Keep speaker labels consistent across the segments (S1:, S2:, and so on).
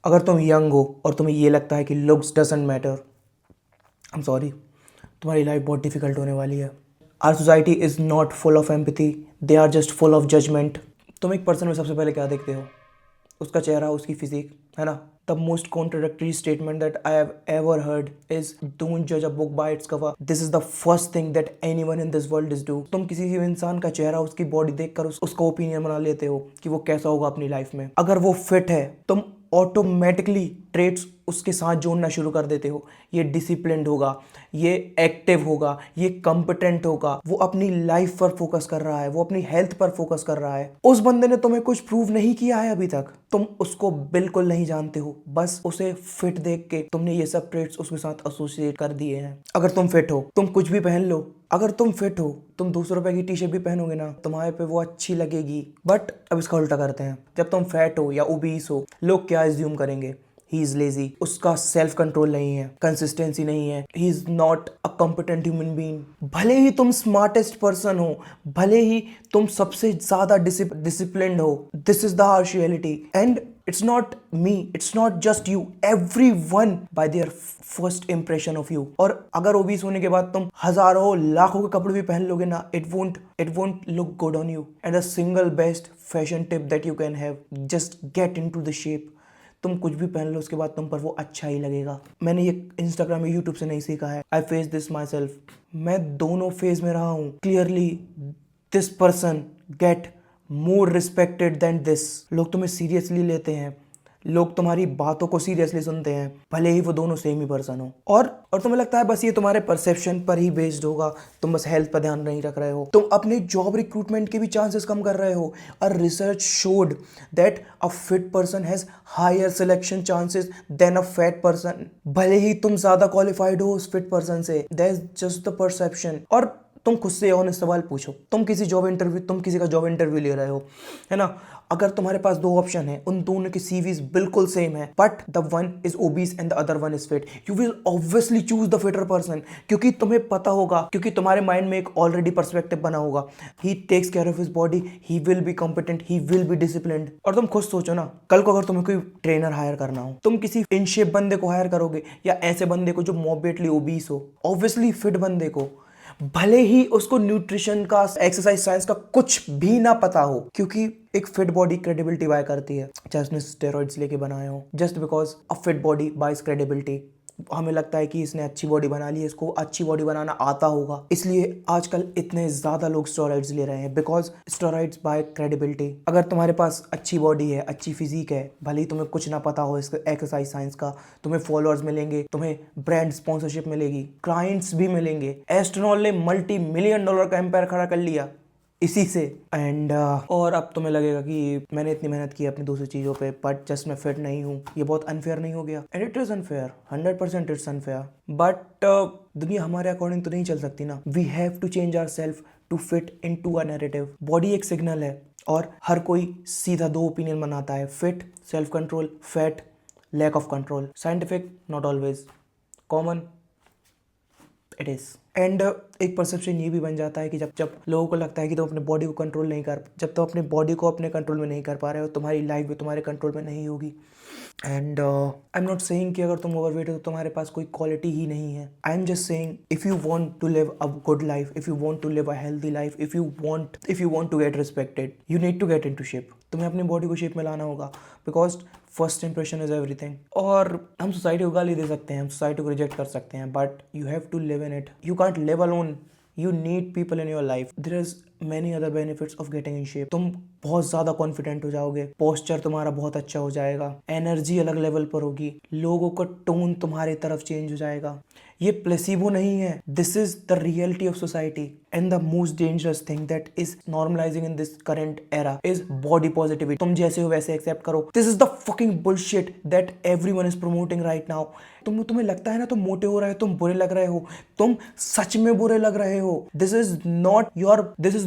S1: अगर तुम यंग हो और तुम्हें ये लगता है कि looks doesn't matter, I am sorry, तुम्हारी लाइफ बहुत डिफिकल्ट होने वाली है। Our society is not full of empathy, they are just full of judgement. तुम एक पर्सन में सबसे पहले क्या देखते हो? उसका चेहरा, उसकी फिजिक, है ना? The most contradictory statement that I have ever heard is don't जज a book by its cover. This is the first thing that anyone in this world is do. तुम किसी भी इंसान का चेहरा, उसकी बॉडी देखकर उसका ओपिनियन बना लेते हो कि वो कैसा होगा अपनी लाइफ में। अगर वो फिट है, तुम ऑटोमेटिकली ट्रेड्स उसके साथ जोड़ना शुरू कर देते हो। ये डिसिप्लिन्ड होगा, ये एक्टिव होगा, ये कॉम्पिटेंट होगा, वो अपनी लाइफ पर फोकस कर रहा है, वो अपनी हेल्थ पर फोकस कर रहा है। उस बंदे ने तुम्हें कुछ प्रूव नहीं किया है अभी तक, तुम उसको बिल्कुल नहीं जानते हो, बस उसे फिट देख के तुमने ये सब ट्रेड्स उसके साथ एसोसिएट कर दिए हैं। अगर तुम फिट हो, तुम कुछ भी पहन लो। अगर तुम फिट हो, तुम 200 रुपए की टी शर्ट भी पहनोगे ना, तुम्हारे पे वो अच्छी लगेगी। बट अब इसका उल्टा करते हैं। जब तुम फैट हो या ओबीस हो, लोग क्या एज्यूम करेंगे? ही इज लेजी, उसका सेल्फ कंट्रोल नहीं है, कंसिस्टेंसी नहीं है, he is not a competent human being. भले ही तुम स्मार्टेस्ट पर्सन हो, भले ही तुम सबसे ज्यादा डिसिप्लिन्ड हो, this is the harsh reality. And it's not me, it's not just you, everyone by their first impression of you। और अगर ओबीस होने के बाद तुम हजारों लाखों के कपड़े भी पहन लोगे ना, it won't look good on you। and the single best fashion tip that you can have, just get into the shape। तुम कुछ भी पहन लो, उसके बाद तुम पर वो अच्छा ही लगेगा। मैंने ये इंस्टाग्राम या यूट्यूब से नहीं सीखा है, I face this myself. मैं दोनों फेज में रहा हूँ। Clearly this person get more respected than this. लोग तुम्हें सीरियसली लेते हैं, लोग तुम्हारी बातों को सीरियसली सुनते हैं, भले ही वो दोनों सेम ही पर्सन हो। और तुम्हें लगता है बस ये तुम्हारे परसेप्शन पर ही बेस्ड होगा, तुम बस हेल्थ पर ध्यान नहीं रख रहे हो, तुम अपने जॉब रिक्रूटमेंट के भी चांसेस कम कर रहे हो। और research showed that a fit person has higher selection chances than a fat person. भले ही तुम ज्यादा क्वालिफाइड हो उस फिट पर्सन से, that is just the perception. और तुम खुद से ऑनेस्ट सवाल पूछो, तुम किसी का जॉब इंटरव्यू ले रहे हो, है ना? अगर तुम्हारे पास दो ऑप्शन है, उन दोनों की सीवीज बिल्कुल सेम है, but the one is obese and the other one is fit, you will obviously choose the fitter person. क्योंकि तुम्हें पता होगा, क्योंकि तुम्हारे माइंड में एक ऑलरेडी पर्सपेक्टिव बना होगा, he takes care of his body, he will be competent, he will be disciplined. और तुम खुद सोचो ना, कल को अगर तुम्हें कोई ट्रेनर हायर करना हो, तुम किसी इन शेप बंदे को हायर करोगे या ऐसे बंदे को जो मॉडरेटली ओबीस हो? ऑब्वियसली फिट बंदे को, भले ही उसको न्यूट्रिशन का, एक्सरसाइज साइंस का कुछ भी ना पता हो। क्योंकि एक फिट बॉडी क्रेडिबिलिटी बाय करती है, चाहे उसने स्टेरॉइड्स लेके बनाए हो। Just because a fit body buys credibility. हमें लगता है कि इसने अच्छी बॉडी बना ली है, इसको अच्छी बॉडी बनाना आता होगा, इसलिए आजकल इतने ज्यादा लोग स्टेरॉइड्स ले रहे हैं, बिकॉज स्टेरॉइड्स बाय क्रेडिबिलिटी। अगर तुम्हारे पास अच्छी बॉडी है, अच्छी फिजिक है, भले ही तुम्हें कुछ ना पता हो इसका एक्सरसाइज साइंस का, तुम्हें फॉलोअर्स मिलेंगे, तुम्हें ब्रांड स्पॉन्सरशिप मिलेगी, क्लाइंट्स भी मिलेंगे। एस्ट्रोनॉट ने $multi-million का एम्पायर खड़ा कर लिया इसी से। एंड और अब तुम्हें लगेगा कि मैंने इतनी मेहनत की अपनी दूसरी चीज़ों पे, बट जस्ट मैं फिट नहीं हूँ, ये बहुत अनफेयर नहीं हो गया? And it is unfair, 100% it's unfair. But दुनिया हमारे अकॉर्डिंग तो नहीं चल सकती ना। We have to change our self to fit into a narrative. Body एक सिग्नल है और हर कोई सीधा दो ओपिनियन बनाता है, fit, self control, fat, lack of control. Scientific, not always, common, it is. And एक परसेप्शन ये भी बन जाता है कि जब लोगों को लगता है कि तुम अपने बॉडी को कंट्रोल नहीं कर, जब तुम अपने बॉडी को अपने कंट्रोल में नहीं कर पा रहे हो, तुम्हारी लाइफ भी तुम्हारे कंट्रोल में नहीं होगी। And I am not saying कि अगर तुम ओवरवेट हो तो तुम्हारे पास कोई क्वालिटी ही नहीं है। I am just saying if you want to live a good life, if you want to live a healthy life, if you want to get respected, you need to get into shape. तुम्हें अपनी body को shape में लाना होगा, because first impression is everything. और हम society को गाली दे सकते हैं, हम सोसाइटी को रिजेक्ट कर सकते हैं, but you have to live in it. You can't live alone, you need people in your life. There is many other benefits of getting in shape. तुम बहुत ज्यादा कॉन्फिडेंट हो जाओगे, पोस्चर तुम्हारा बहुत अच्छा हो जाएगा, एनर्जी अलग लेवल पर होगी, लोगों का टोन तुम्हारी तरफ चेंज हो जाएगा। ये प्लेसिबो नहीं है, this is the reality of society. And the most dangerous thing that is normalising in this current era is body positivity. तुम जैसे हो वैसे एक्सेप्ट करो। This is the fucking bullshit that everyone is promoting right now. तुम्हें लगता है ना तुम मोटे हो रहे हो, तुम बुरे लग रहे हो, तुम सच में बुरे लग रहे हो। This is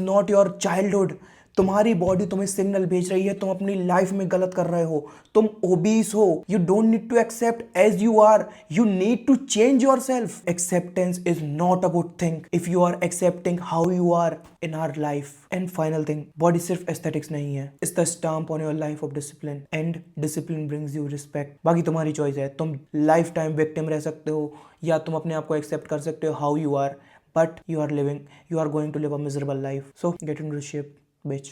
S1: not your childhood, तुम्हारी बॉडी तुम्हें सिग्नल भेज रही है तुम अपनी लाइफ में गलत कर रहे हो, तुम ओबीस हो। You don't need to accept as you are, you need to change yourself. Acceptance is not a good thing if you are accepting how you are in our life. And final thing, body सिर्फ aesthetics नहीं है, it's the stamp on your life of discipline and discipline brings you respect. बाकी तुम्हारी choice है, तुम life time victim रह सकते हो या तुम अपने आप को एक्सेप्ट कर सकते हो how you are, but you are going to live a miserable life. So get into shape, bitch.